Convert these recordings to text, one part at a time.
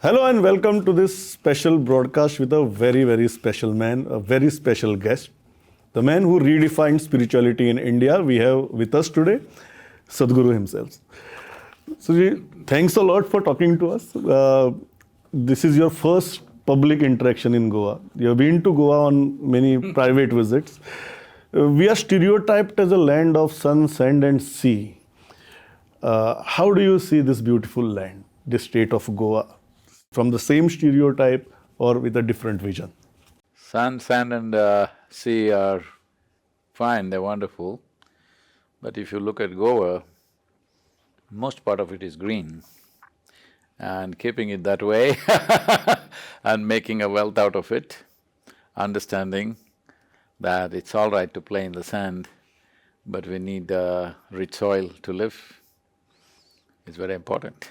Hello and welcome to this special broadcast with a very special man, a very special guest. The man who redefined spirituality in India. We have with us today Sadhguru himself. So, thanks a lot for talking to us. This is your first public interaction in Goa. You have been to Goa on many private visits. We are stereotyped as a land of sun, sand, and sea. How do you see this beautiful land, the state of Goa, from the same stereotype or with a different vision? Sun, sand and sea are fine, they're wonderful. But if you look at Goa, most part of it is green. And keeping it that way and making a wealth out of it, understanding that it's all right to play in the sand, but we need rich soil to live, is very important.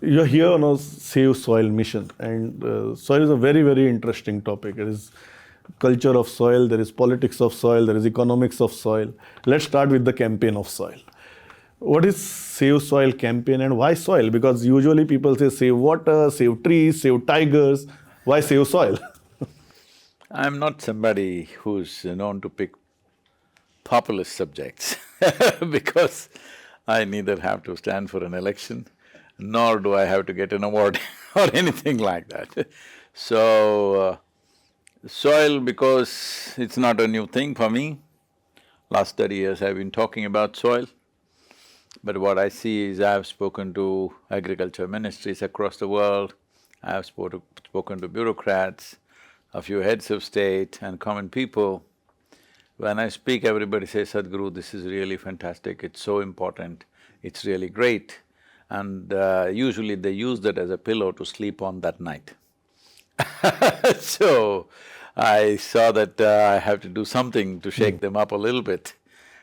You're here on a Save Soil mission, and soil is a very interesting topic. It is culture of soil, there is politics of soil, there is economics of soil. Let's start with the campaign of soil. What is Save Soil campaign and why soil? Because usually people say save water, save trees, save tigers. Why save soil? I'm not somebody who's known to pick populist subjects because I neither have to stand for an election nor do I have to get an award or anything like that. So, soil, because it's not a new thing for me. Last 30 years I've been talking about soil, but what I see is I've spoken to agriculture ministries across the world, I've spoken to bureaucrats, a few heads of state and common people. When I speak, everybody says, Sadhguru, this is really fantastic, it's so important, it's really great. And usually they use that as a pillow to sleep on that night. So, I saw that I have to do something to shake them up a little bit.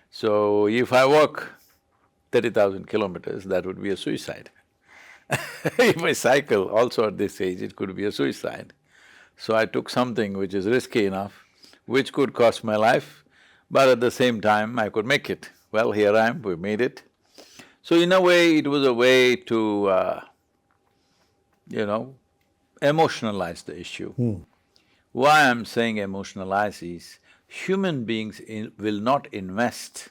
So, if I walk 30,000 kilometers, that would be a suicide. If I cycle, also at this age, it could be a suicide. So I took something which is risky enough, which could cost my life, but at the same time I could make it. Well, here I am, we made it. So in a way, it was a way to, emotionalize the issue. Why I'm saying emotionalize is, human beings will not invest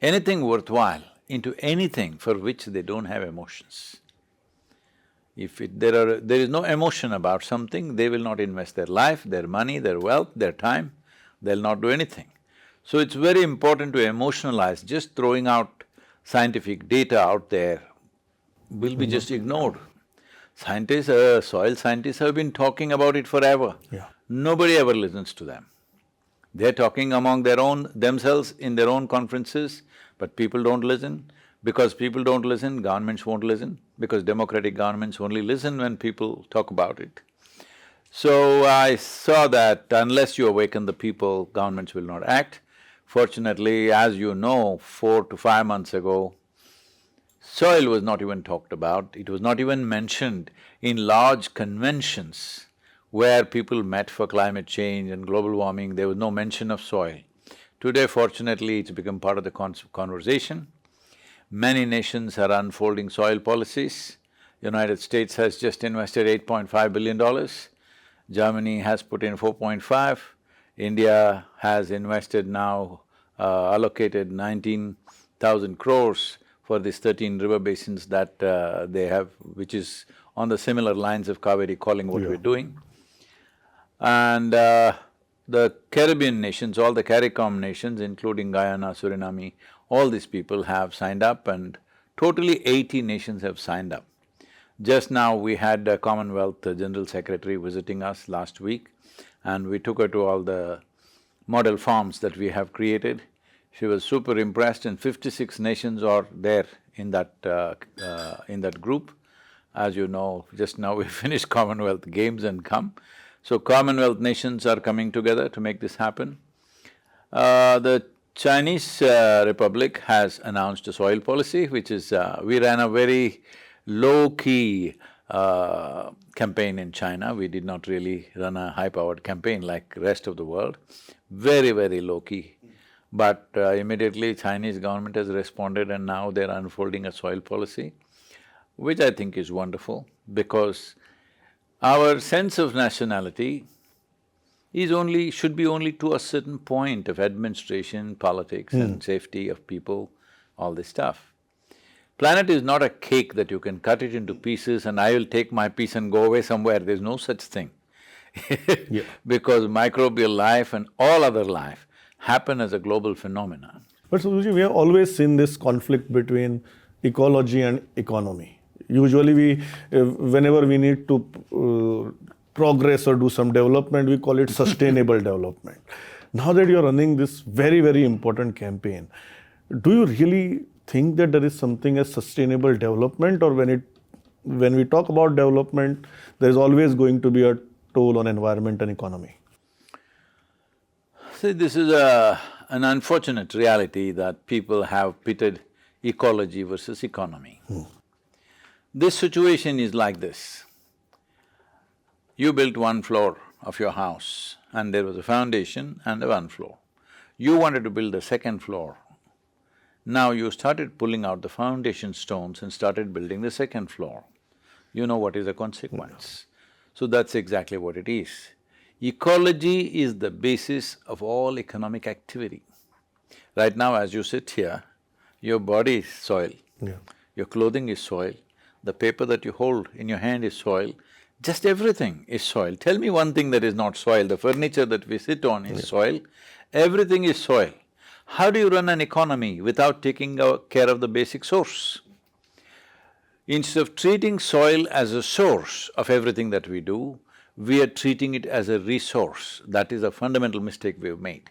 anything worthwhile into anything for which they don't have emotions. If there is no emotion about something, they will not invest their life, their money, their wealth, their time, they'll not do anything. So it's very important to emotionalize. Just throwing out scientific data out there will be just ignored. Scientists, soil scientists have been talking about it forever. Nobody ever listens to them. They're talking among themselves in their own conferences, but people don't listen. Because people don't listen, governments won't listen, because democratic governments only listen when people talk about it. So I saw that unless you awaken the people, governments will not act. Fortunately, as you know, 4 to 5 months ago, soil was not even talked about, it was not even mentioned in large conventions where people met for climate change and global warming, there was no mention of soil. Today, fortunately, it's become part of the conversation. Many nations are unfolding soil policies. United States has just invested $8.5 billion, Germany has put in 4.5, India has invested now, allocated 19,000 crores for these 13 river basins that they have, which is on the similar lines of Kaveri calling what we're doing. And the Caribbean nations, all the CARICOM nations, including Guyana, Suriname, all these people have signed up and totally 80 nations have signed up. Just now we had a Commonwealth General Secretary visiting us last week and we took her to all the model farms that we have created. She was super impressed and 56 nations are there in that group. As you know, just now we finished Commonwealth Games and come. So Commonwealth nations are coming together to make this happen. The Chinese Republic has announced a soil policy, which is… we ran a very low-key campaign in China. We did not really run a high-powered campaign like rest of the world, very low-key. But immediately Chinese government has responded and now they're unfolding a soil policy. which I think is wonderful, because our sense of nationality should be only to a certain point of administration, politics and safety of people, all this stuff. Planet is not a cake that you can cut it into pieces and I will take my piece and go away somewhere, there's no such thing. Yeah. Because microbial life and all other life happen as a global phenomenon. But Sadhguruji, we have always seen this conflict between ecology and economy. Usually whenever we need to progress or do some development, we call it sustainable development. Now that you're running this very, very important campaign, do you really think that there is something as sustainable development, or when we talk about development, there is always going to be a toll on environment and economy? See, this is an unfortunate reality that people have pitted ecology versus economy. This situation is like this. You built one floor of your house and there was a foundation and a one floor. You wanted to build the second floor. Now you started pulling out the foundation stones and started building the second floor. You know what is the consequence. So that's exactly what it is. Ecology is the basis of all economic activity. Right now as you sit here, your body is soil, your clothing is soil, the paper that you hold in your hand is soil, just everything is soil. Tell me one thing that is not soil, the furniture that we sit on is soil, everything is soil. How do you run an economy without taking care of the basic source? Instead of treating soil as a source of everything that we do, we are treating it as a resource. That is a fundamental mistake we've made.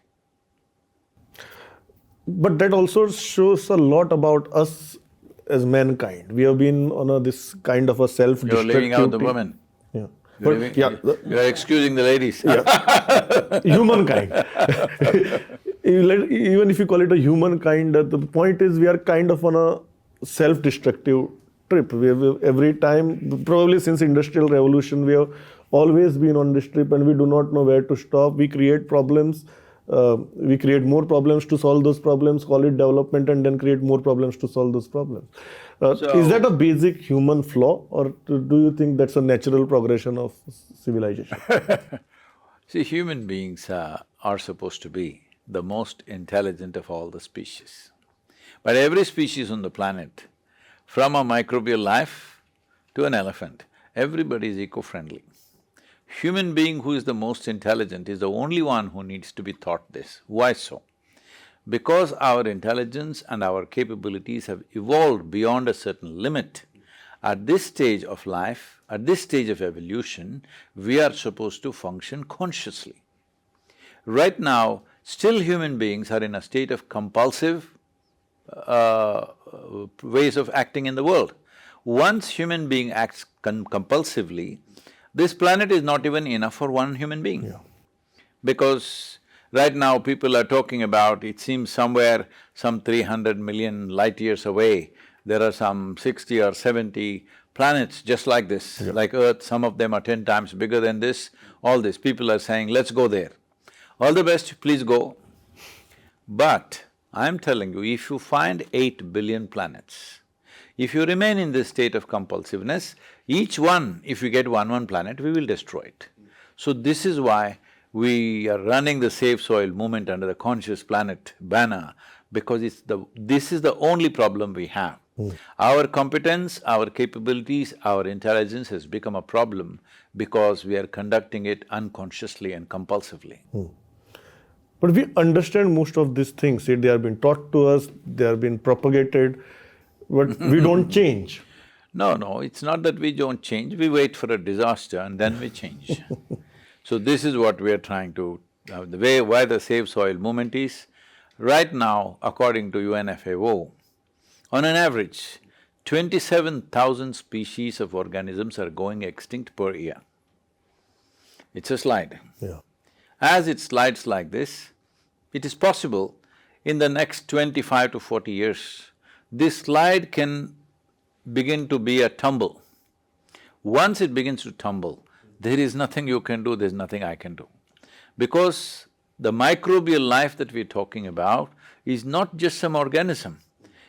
But that also shows a lot about us as mankind. We have been on this kind of a self-destructive… You're leaving out the women. Yeah. You're excusing the ladies. Humankind. Even if you call it a humankind, the point is we are kind of on a self-destructive trip. We have every time, probably since Industrial Revolution, we have always been on this trip and we do not know where to stop. We create problems, we create more problems to solve those problems, call it development, and then create more problems to solve those problems. Is that a basic human flaw, or do you think that's a natural progression of civilization? See, human beings are supposed to be the most intelligent of all the species. But every species on the planet, from a microbial life to an elephant, everybody is eco-friendly. Human being who is the most intelligent is the only one who needs to be taught this. Why so? Because our intelligence and our capabilities have evolved beyond a certain limit. At this stage of life, at this stage of evolution, we are supposed to function consciously. Right now, still human beings are in a state of compulsive ways of acting in the world. Once human being acts compulsively, this planet is not even enough for one human being. Because right now people are talking about, it seems somewhere some 300 million light years away, there are some 60 or 70 planets just like this, like Earth, some of them are 10 times bigger than this, all this. People are saying, let's go there. All the best, please go. But I'm telling you, if you find 8 billion planets, if you remain in this state of compulsiveness, each one, if we get one planet, we will destroy it. So this is why we are running the Save Soil movement under the Conscious Planet banner, because this is the only problem we have. Our competence, our capabilities, our intelligence has become a problem because we are conducting it unconsciously and compulsively. But we understand most of these things, they have been taught to us, they have been propagated, but we don't change. No, it's not that we don't change, we wait for a disaster and then we change. So this is what we are trying to… why the Save Soil movement is, right now, according to UNFAO, on an average, 27,000 species of organisms are going extinct per year. It's a slide. As it slides like this, it is possible in the next 25 to 40 years, this slide can begin to be a tumble. Once it begins to tumble, there is nothing you can do, there's nothing I can do. Because the microbial life that we're talking about is not just some organism,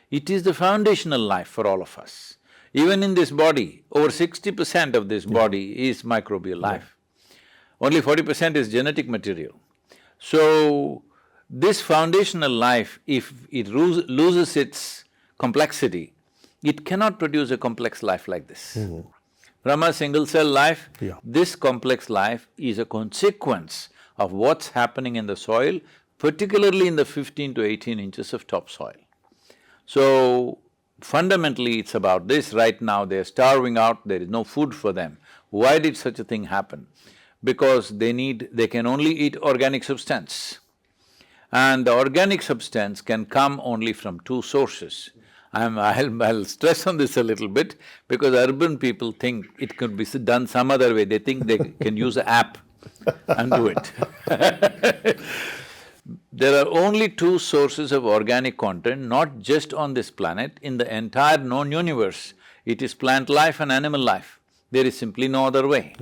it is the foundational life for all of us. Even in this body, over 60% of this body is microbial life. Only 40% is genetic material. So, this foundational life, if it loses its complexity, it cannot produce a complex life like this. From a single cell life, this complex life is a consequence of what's happening in the soil, particularly in the 15 to 18 inches of topsoil. So, fundamentally it's about this. Right now they're starving out, there is no food for them. Why did such a thing happen? Because they can only eat organic substance. And the organic substance can come only from two sources. I'll stress on this a little bit because urban people think it could be done some other way. They think they can use an app and do it. There are only two sources of organic content, not just on this planet, in the entire known universe. It is plant life and animal life. There is simply no other way.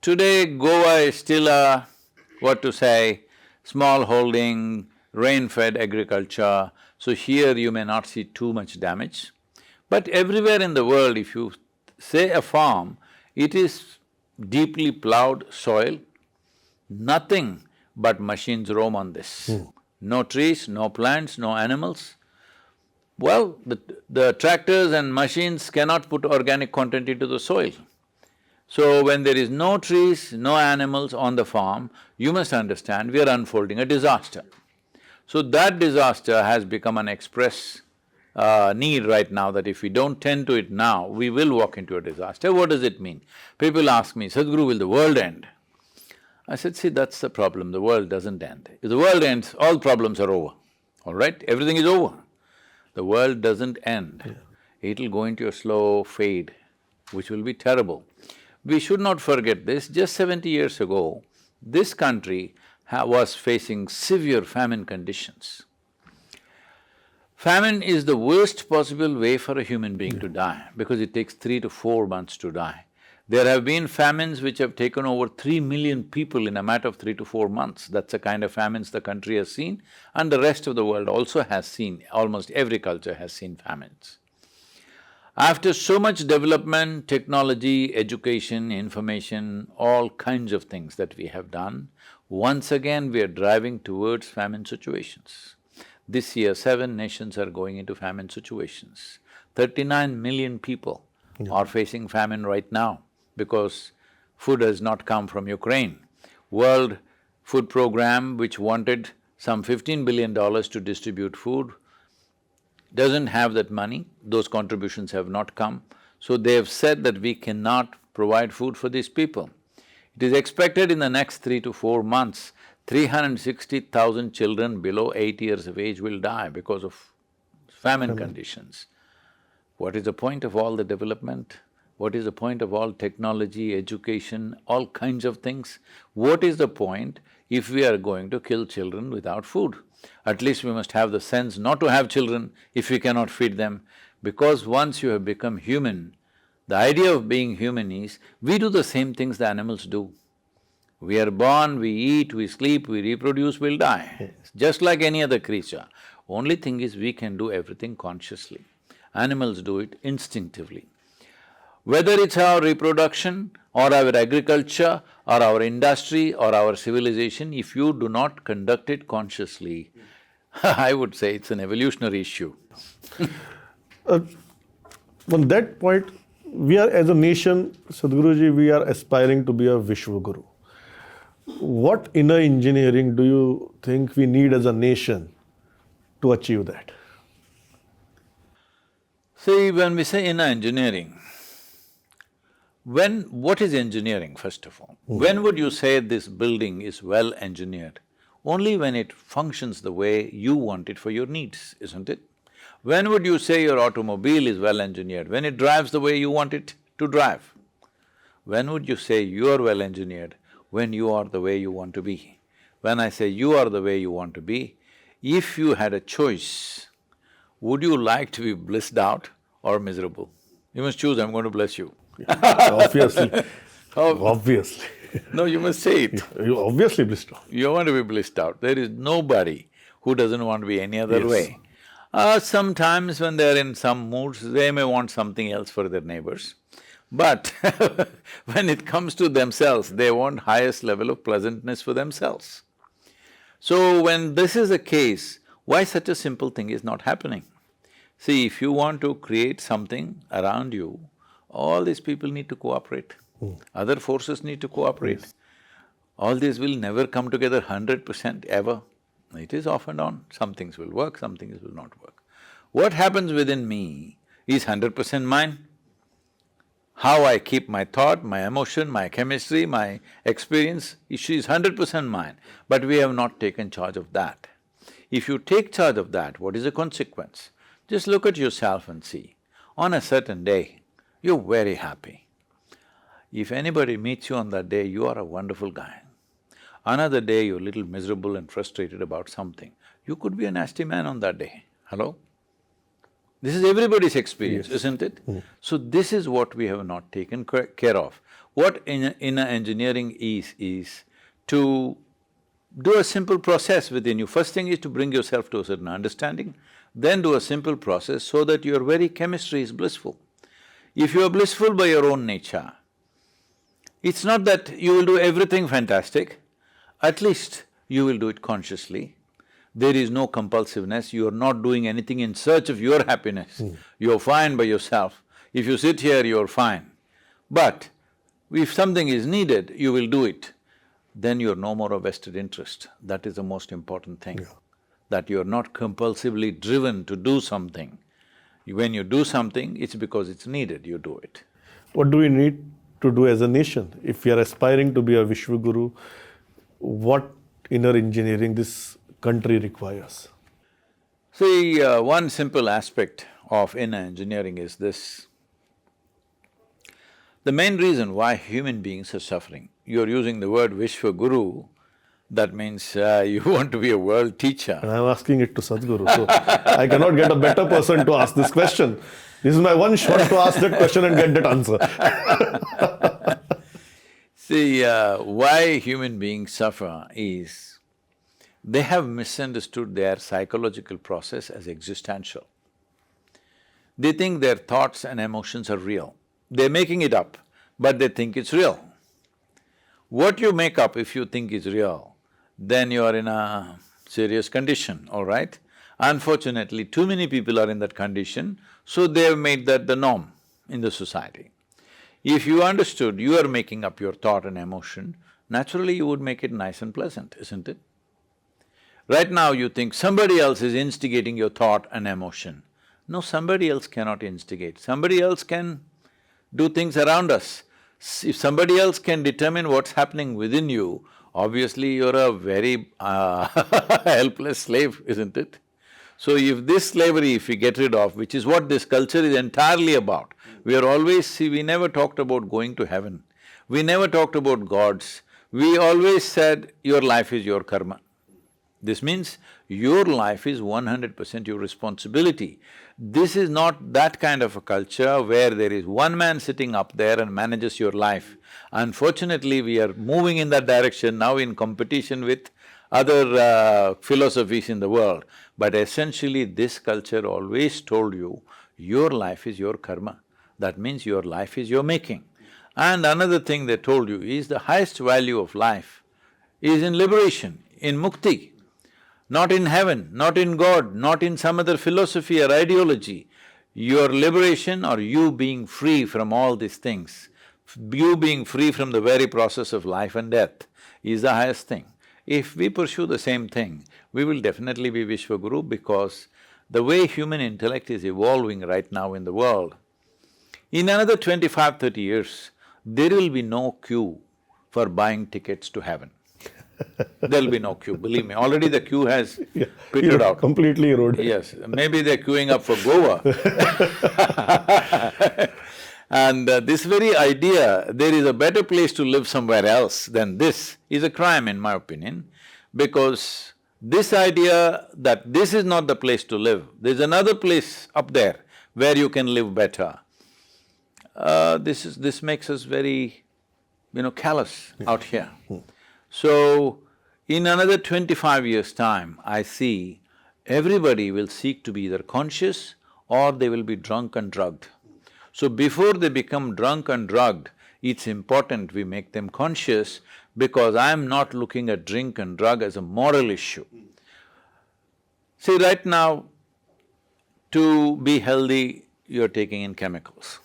Today, Goa is still a, small holding, rain-fed agriculture, so here you may not see too much damage. But everywhere in the world, if you say a farm, it is deeply plowed soil, nothing but machines roam on this. No trees, no plants, no animals. Well, the tractors and machines cannot put organic content into the soil. So when there is no trees, no animals on the farm, you must understand we are unfolding a disaster. So that disaster has become an express need right now that if we don't tend to it now, we will walk into a disaster. What does it mean? People ask me, Sadhguru, will the world end? I said, see, that's the problem, the world doesn't end. If the world ends, all problems are over, all right? Everything is over. The world doesn't end. It'll go into a slow fade, which will be terrible. We should not forget this, just 70 years ago, this country was facing severe famine conditions. Famine is the worst possible way for a human being to die because it takes 3 to 4 months to die. There have been famines which have taken over 3 million people in a matter of 3 to 4 months. That's the kind of famines the country has seen and the rest of the world also has seen. Almost every culture has seen famines. After so much development, technology, education, information, all kinds of things that we have done, once again we are driving towards famine situations. This year, 7 nations are going into famine situations. 39 million people are facing famine right now because food has not come from Ukraine. World Food Program, which wanted some $15 billion to distribute food, doesn't have that money, those contributions have not come. So they have said that we cannot provide food for these people. It is expected in the next 3 to 4 months, 360,000 children below 8 years of age will die because of famine conditions. What is the point of all the development? What is the point of all technology, education, all kinds of things? What is the point if we are going to kill children without food? At least we must have the sense not to have children if we cannot feed them, because once you have become human, the idea of being human is, we do the same things the animals do. We are born, we eat, we sleep, we reproduce, we'll die, just like any other creature. Only thing is we can do everything consciously. Animals do it instinctively. Whether it's our reproduction or our agriculture or our industry or our civilization, if you do not conduct it consciously, I would say it's an evolutionary issue. On that point, we are as a nation, Sadhguruji, we are aspiring to be a Vishwaguru. What inner engineering do you think we need as a nation to achieve that? See, when we say inner engineering, what is engineering, first of all? When would you say this building is well engineered? Only when it functions the way you want it for your needs, isn't it? When would you say your automobile is well engineered? When it drives the way you want it to drive. When would you say you are well engineered? When you are the way you want to be. When I say you are the way you want to be, if you had a choice, would you like to be blissed out or miserable? You must choose, I'm going to bless you. Obviously. Obviously. No, you must say it. You obviously blissed out. You want to be blissed out. There is nobody who doesn't want to be any other way. Sometimes when they're in some moods, they may want something else for their neighbors. But when it comes to themselves, they want highest level of pleasantness for themselves. So when this is the case, why such a simple thing is not happening? See, if you want to create something around you, all these people need to cooperate. Other forces need to cooperate. Yes. All these will never come together 100% ever. It is off and on, some things will work, some things will not work. What happens within me is 100% mine. How I keep my thought, my emotion, my chemistry, my experience, issue is 100% mine, but we have not taken charge of that. If you take charge of that, what is the consequence? Just look at yourself and see. On a certain day, you're very happy. If anybody meets you on that day, you are a wonderful guy. Another day, you're a little miserable and frustrated about something. You could be a nasty man on that day. Hello? This is everybody's experience, Yes. isn't it? So this is what we have not taken care of. What inner engineering is to do a simple process within you. First thing is to bring yourself to a certain understanding, then do a simple process so that your very chemistry is blissful. If you are blissful by your own nature, it's not that you will do everything fantastic, at least you will do it consciously. There is no compulsiveness, you are not doing anything in search of your happiness. You're fine by yourself. If you sit here, you're fine. But if something is needed, you will do it. Then you're no more a vested interest. That is the most important thing. That you're not compulsively driven to do something. When you do something, it's because it's needed, you do it. What do we need to do as a nation? If we are aspiring to be a Vishwaguru, what inner engineering this country requires? See, one simple aspect of inner engineering is this. The main reason why human beings are suffering, you're using the word Vishwaguru, that means you want to be a world teacher. And I'm asking it to Sadhguru, so I cannot get a better person to ask this question. This is my one shot to ask that question and get that answer. See, why human beings suffer is they have misunderstood their psychological process as existential. They think their thoughts and emotions are real. They're making it up, but they think it's real. What you make up if you think is real, then you are in a serious condition, all right? Unfortunately, too many people are in that condition, so they have made that the norm in the society. If you understood you are making up your thought and emotion, naturally you would make it nice and pleasant, isn't it? Right now you think somebody else is instigating your thought and emotion. No, somebody else cannot instigate, somebody else can do things around us. If somebody else can determine what's happening within you, obviously you're a very helpless slave, isn't it? So if this slavery, if we get rid of, which is what this culture is entirely about, we are always… see, we never talked about going to heaven, we never talked about gods, we always said your life is your karma. This means your life is 100% your responsibility. This is not that kind of a culture where there is one man sitting up there and manages your life. Unfortunately, we are moving in that direction now in competition with other philosophies in the world. But essentially, this culture always told you, your life is your karma. That means your life is your making. And another thing they told you is the highest value of life is in liberation, in mukti. Not in heaven, not in God, not in some other philosophy or ideology. Your liberation or you being free from all these things, you being free from the very process of life and death is the highest thing. If we pursue the same thing, we will definitely be Vishwaguru because the way human intellect is evolving right now in the world, in another 25-30 years, there will be no queue for buying tickets to heaven. There'll be no queue, believe me. Already the queue has petered out. Completely eroded. Yes, maybe they're queuing up for Goa. And this very idea, there is a better place to live somewhere else than this, is a crime in my opinion, because this idea that this is not the place to live, there's another place up there where you can live better. This makes us very, callous out here. So, in another 25 years' time, I see everybody will seek to be either conscious or they will be drunk and drugged. So before they become drunk and drugged, it's important we make them conscious, because I'm not looking at drink and drug as a moral issue. See, right now, to be healthy, you're taking in chemicals.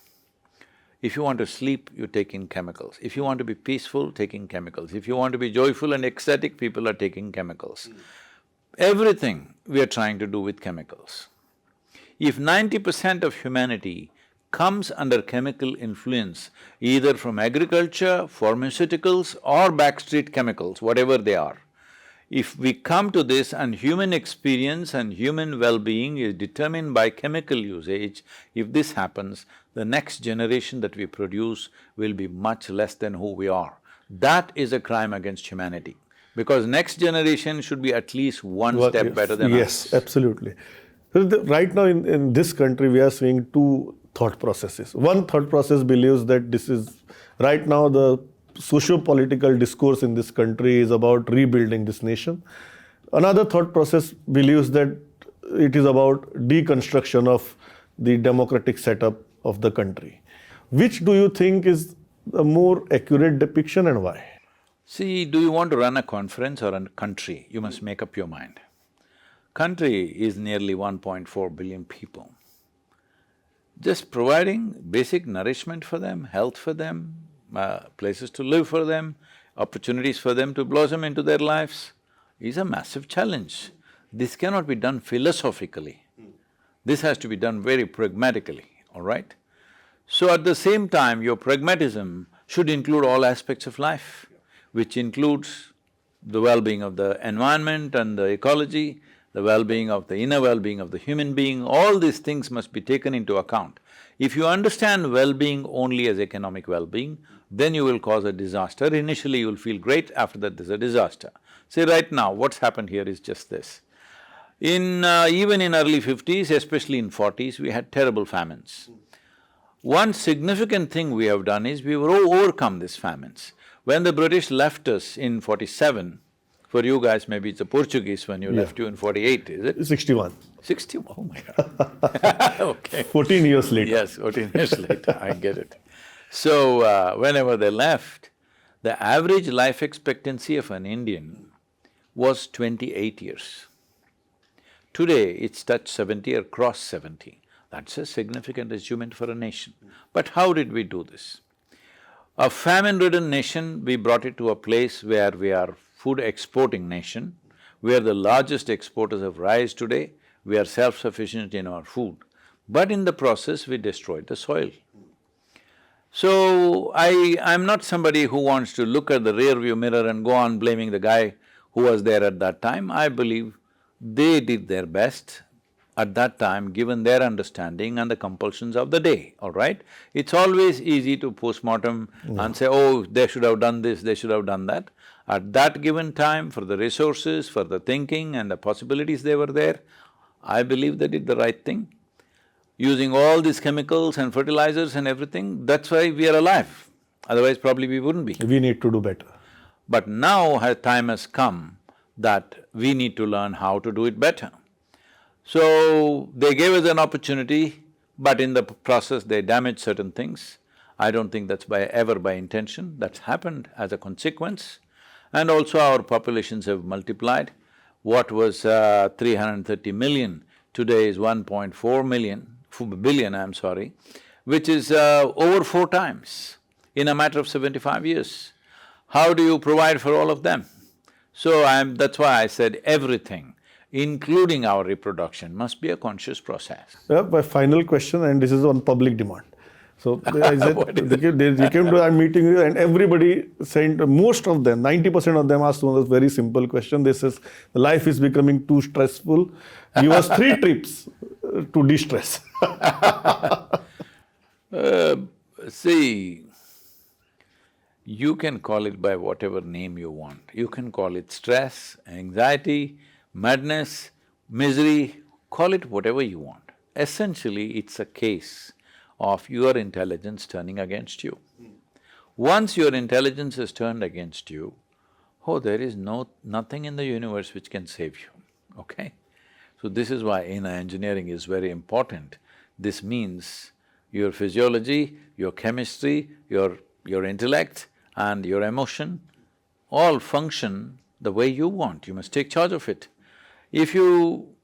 If you want to sleep, you take in chemicals. If you want to be peaceful, taking chemicals. If you want to be joyful and ecstatic, people are taking chemicals. Everything we are trying to do with chemicals. If 90% of humanity comes under chemical influence, either from agriculture, pharmaceuticals or backstreet chemicals, whatever they are, if we come to this and human experience and human well-being is determined by chemical usage, if this happens, the next generation that we produce will be much less than who we are. That is a crime against humanity, because next generation should be at least one step better than us. Yes, absolutely. Right now in this country, we are seeing two thought processes. One thought process believes that this is… right now the socio-political discourse in this country is about rebuilding this nation. Another thought process believes that it is about deconstruction of the democratic setup of the country. Which do you think is a more accurate depiction and why? See, do you want to run a conference or a country? You must make up your mind. Country is nearly 1.4 billion people. Just providing basic nourishment for them, health for them, places to live for them, opportunities for them to blossom into their lives is a massive challenge. This cannot be done philosophically. This has to be done very pragmatically, all right? So at the same time, your pragmatism should include all aspects of life, which includes the well-being of the environment and the ecology, the well-being of the inner well-being of the human being, all these things must be taken into account. If you understand well-being only as economic well-being, then you will cause a disaster. Initially you will feel great, after that there's a disaster. See, right now, what's happened here is just this. Even in early 50s, especially in 40s, we had terrible famines. One significant thing we have done is we've overcome these famines. When the British left us in 47, for you guys maybe it's the Portuguese when you left you in 48, is it? 61. 61, oh my God. Okay. 14 years later. Yes, 14 years later, I get it. So, whenever they left, the average life expectancy of an Indian was 28 years. Today, it's touched 70 or crossed 70. That's a significant achievement for a nation. But how did we do this? A famine-ridden nation, we brought it to a place where we are food exporting nation. We are the largest exporters of rice today. We are self-sufficient in our food. But in the process, we destroyed the soil. So, I'm not somebody who wants to look at the rear-view mirror and go on blaming the guy who was there at that time. I believe they did their best at that time, given their understanding and the compulsions of the day, all right? It's always easy to postmortem and say, oh, they should have done this, they should have done that. At that given time, for the resources, for the thinking and the possibilities they were there, I believe they did the right thing. Using all these chemicals and fertilizers and everything, that's why we are alive. Otherwise probably we wouldn't be. We need to do better. But now time has come that we need to learn how to do it better. So, they gave us an opportunity, but in the process they damaged certain things. I don't think that's ever by intention, that's happened as a consequence. And also our populations have multiplied. What was 330 million, today is 1.4 billion, I'm sorry, which is over 4 times in a matter of 75 years. How do you provide for all of them? So that's why I said everything, including our reproduction, must be a conscious process. My final question, and this is on public demand. So they came to our meeting and everybody sent, most of them, 90% of them asked one of very simple question. They says, life is becoming too stressful, give us 3 trips to de-stress. See, you can call it by whatever name you want. You can call it stress, anxiety, madness, misery, call it whatever you want. Essentially, it's a case of your intelligence turning against you. Once your intelligence is turned against you, oh, there is nothing in the universe which can save you, okay? So this is why inner engineering is very important. This means your physiology, your chemistry, your intellect and your emotion all function the way you want. You must take charge of it. If you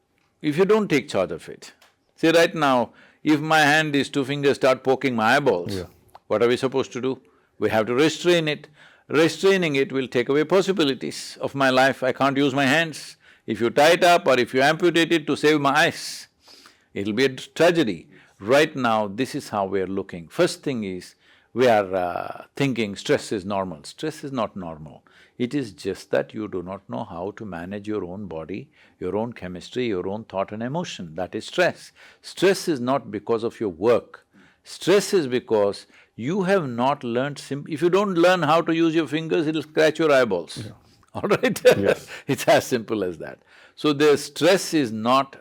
don't take charge of it, see right now, if my hand, these two fingers start poking my eyeballs, what are we supposed to do? We have to restrain it. Restraining it will take away possibilities of my life. I can't use my hands. If you tie it up or if you amputate it to save my eyes, it'll be a tragedy. Right now, this is how we are looking. First thing is, we are thinking stress is normal. Stress is not normal. It is just that you do not know how to manage your own body, your own chemistry, your own thought and emotion. That is stress. Stress is not because of your work. Stress is because you have not learned if you don't learn how to use your fingers, it'll scratch your eyeballs. All right? Yes. It's as simple as that. So the stress is not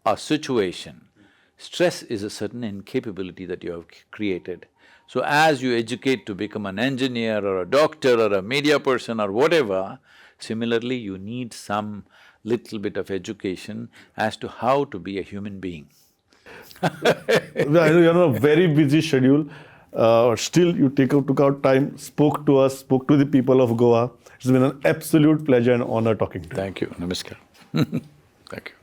a situation. Stress is a certain incapability that you have created. So as you educate to become an engineer or a doctor or a media person or whatever, similarly you need some little bit of education as to how to be a human being. I know you're on a very busy schedule, still you took out time, spoke to us, spoke to the people of Goa. It's been an absolute pleasure and honor talking to you. Thank you. Namaskar. Thank you.